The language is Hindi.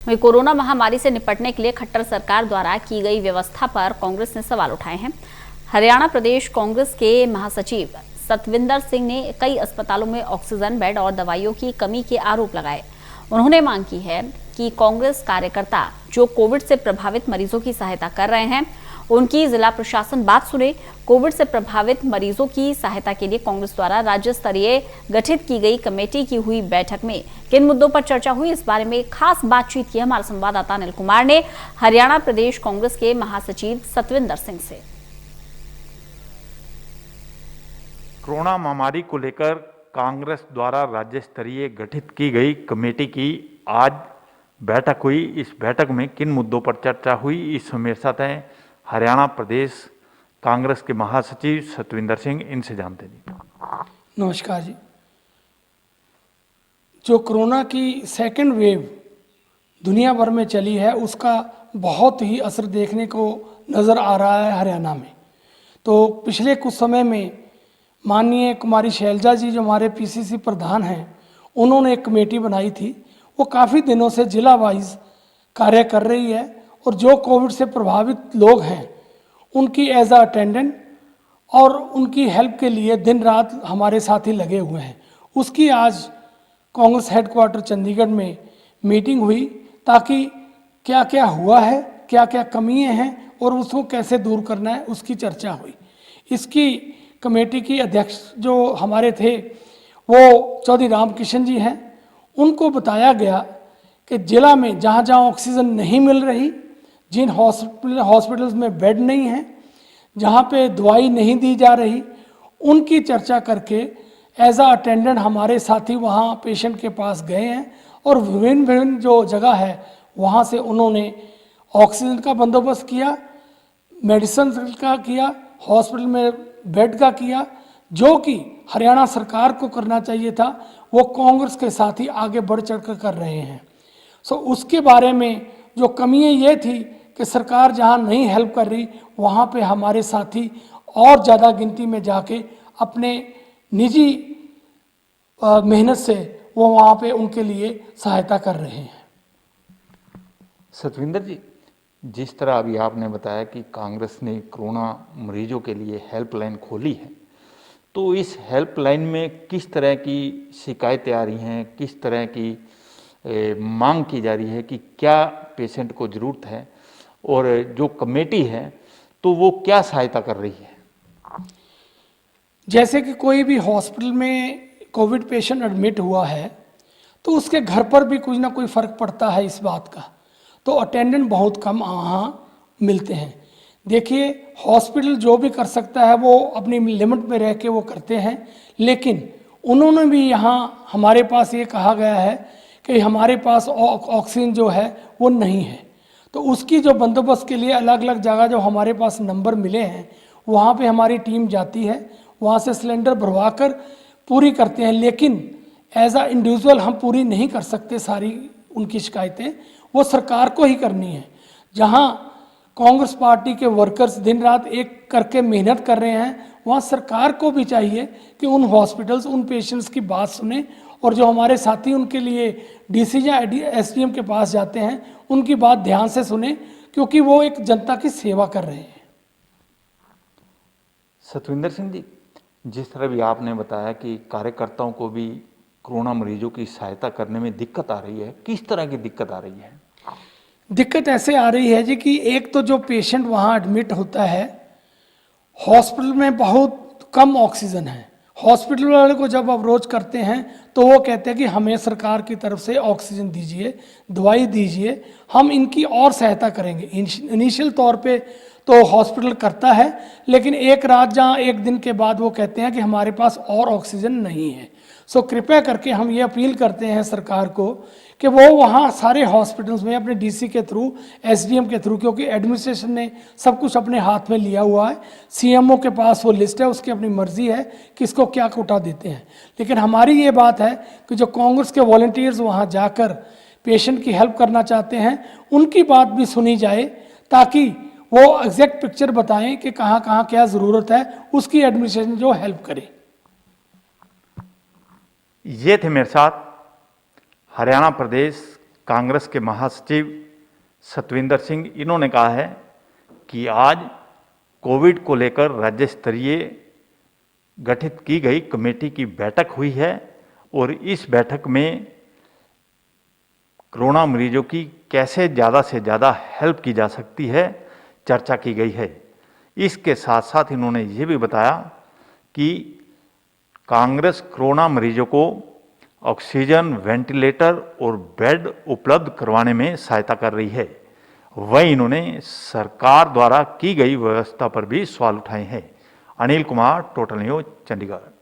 वहीं कोरोना महामारी से निपटने के लिए खट्टर सरकार द्वारा की गई व्यवस्था पर कांग्रेस ने सवाल उठाए हैं। हरियाणा प्रदेश कांग्रेस के महासचिव सतविंदर सिंह ने कई अस्पतालों में ऑक्सीजन बेड और दवाइयों की कमी के आरोप लगाए। उन्होंने मांग की है कि कांग्रेस कार्यकर्ता जो कोविड से प्रभावित मरीजों की सहायता कर रहे हैं, उनकी जिला प्रशासन बात सुने। कोविड से प्रभावित मरीजों की सहायता के लिए कांग्रेस द्वारा राज्य स्तरीय गठित की गई कमेटी की हुई बैठक में किन मुद्दों पर चर्चा हुई, इस बारे में खास बातचीत की हमारे संवाददाता अनिल कुमार ने हरियाणा प्रदेश कांग्रेस के महासचिव सतविंदर सिंह से। कोरोना महामारी को लेकर कांग्रेस द्वारा राज्य स्तरीय गठित की गई कमेटी की आज बैठक हुई। इस बैठक में किन मुद्दों पर चर्चा हुई, इस समय साथ हैं हरियाणा प्रदेश कांग्रेस के महासचिव सतविंदर सिंह, इनसे जानते हैं। नमस्कार जी। जो कोरोना की सेकेंड वेव दुनिया भर में चली है, उसका बहुत ही असर देखने को नज़र आ रहा है हरियाणा में। तो पिछले कुछ समय में माननीय कुमारी शैलजा जी, जो हमारे पीसीसी प्रधान हैं, उन्होंने एक कमेटी बनाई थी। वो काफ़ी दिनों से जिला वाइज कार्य कर रही है और जो कोविड से प्रभावित लोग हैं उनकी एज अ अटेंडेंट और उनकी हेल्प के लिए दिन रात हमारे साथी लगे हुए हैं। उसकी आज कांग्रेस हेडक्वार्टर चंडीगढ़ में मीटिंग हुई ताकि क्या क्या हुआ है, क्या क्या कमियां हैं और उसको कैसे दूर करना है, उसकी चर्चा हुई। इसकी कमेटी की अध्यक्ष जो हमारे थे वो चौधरी रामकिशन जी हैं। उनको बताया गया कि जिला में जहाँ जहाँ ऑक्सीजन नहीं मिल रही, जिन हॉस्पिटल्स में बेड नहीं है, जहाँ पे दवाई नहीं दी जा रही, उनकी चर्चा करके एज अ अटेंडेंट हमारे साथी वहाँ पेशेंट के पास गए हैं और विभिन्न विभिन्न जो जगह है वहाँ से उन्होंने ऑक्सीजन का बंदोबस्त किया, मेडिसिन का किया, हॉस्पिटल में बेड का किया। जो कि हरियाणा सरकार को करना चाहिए था, वो कांग्रेस के साथी आगे बढ़ चढ़ कर रहे हैं। उसके बारे में जो कमियां ये थी कि सरकार जहां नहीं हेल्प कर रही, वहां पे हमारे साथी और ज़्यादा गिनती में जाके अपने निजी मेहनत से वो वहां पे उनके लिए सहायता कर रहे हैं। सतविंदर जी, जिस तरह अभी आपने बताया कि कांग्रेस ने कोरोना मरीजों के लिए हेल्पलाइन खोली है, तो इस हेल्पलाइन में किस तरह की शिकायतें आ रही हैं, किस तरह की मांग की जा रही है कि क्या पेशेंट को ज़रूरत है, और जो कमेटी है तो वो क्या सहायता कर रही है? जैसे कि कोई भी हॉस्पिटल में कोविड पेशेंट एडमिट हुआ है तो उसके घर पर भी कुछ ना कोई फ़र्क पड़ता है इस बात का, तो अटेंडेंट बहुत कम वहाँ मिलते हैं। देखिए, हॉस्पिटल जो भी कर सकता है वो अपनी लिमिट में रह के वो करते हैं, लेकिन उन्होंने भी यहाँ हमारे पास ये कहा गया है कि हमारे पास ऑक्सीजन जो है वो नहीं है। तो उसकी जो बंदोबस्त के लिए अलग अलग जगह जो हमारे पास नंबर मिले हैं वहाँ पे हमारी टीम जाती है, वहाँ से सिलेंडर भरवा कर पूरी करते हैं। लेकिन एज अ इंडिविजुअल हम पूरी नहीं कर सकते सारी उनकी शिकायतें, वो सरकार को ही करनी है। जहाँ कांग्रेस पार्टी के वर्कर्स दिन रात एक करके मेहनत कर रहे हैं, वहाँ सरकार को भी चाहिए कि उन हॉस्पिटल्स, उन पेशेंट्स की बात सुने और जो हमारे साथी उनके लिए डीसी या एसडीएम के पास जाते हैं उनकी बात ध्यान से सुने, क्योंकि वो एक जनता की सेवा कर रहे हैं। सतविंदर सिंह जी, जिस तरह भी आपने बताया कि कार्यकर्ताओं को भी कोरोना मरीजों की सहायता करने में दिक्कत आ रही है, किस तरह की दिक्कत आ रही है? दिक्कत ऐसे आ रही है जी कि एक तो जो पेशेंट वहाँ एडमिट होता है, हॉस्पिटल में बहुत कम ऑक्सीजन है। हॉस्पिटल वाले को जब अप्रोच करते हैं तो वो कहते हैं कि हमें सरकार की तरफ से ऑक्सीजन दीजिए, दवाई दीजिए, हम इनकी और सहायता करेंगे। इनिशियल तौर पे तो हॉस्पिटल करता है, लेकिन एक रात जहाँ एक दिन के बाद वो कहते हैं कि हमारे पास और ऑक्सीजन नहीं है। कृपया करके हम ये अपील करते हैं सरकार को कि वो वहाँ सारे हॉस्पिटल्स में अपने डीसी के थ्रू, एसडीएम के थ्रू, क्योंकि एडमिनिस्ट्रेशन ने सब कुछ अपने हाथ में लिया हुआ है, सीएमओ के पास वो लिस्ट है, उसकी अपनी मर्जी है किसको क्या कोटा देते हैं। लेकिन हमारी ये बात है कि जो कांग्रेस के वॉलंटियर्स वहाँ जाकर पेशेंट की हेल्प करना चाहते हैं, उनकी बात भी सुनी जाए ताकि वो एग्जैक्ट पिक्चर बताएं कि कहाँ कहाँ क्या ज़रूरत है, उसकी एडमिनिस्ट्रेशन जो हेल्प करे। ये थे मेरे साथ हरियाणा प्रदेश कांग्रेस के महासचिव सतविंदर सिंह, इन्होंने कहा है कि आज कोविड को लेकर राज्य स्तरीय गठित की गई कमेटी की बैठक हुई है और इस बैठक में कोरोना मरीजों की कैसे ज़्यादा से ज़्यादा हेल्प की जा सकती है, चर्चा की गई है। इसके साथ साथ इन्होंने ये भी बताया कि कांग्रेस कोरोना मरीजों को ऑक्सीजन, वेंटिलेटर और बेड उपलब्ध करवाने में सहायता कर रही है। वहीं इन्होंने सरकार द्वारा की गई व्यवस्था पर भी सवाल उठाए हैं। Anil Kumar, total news, Chandigarh.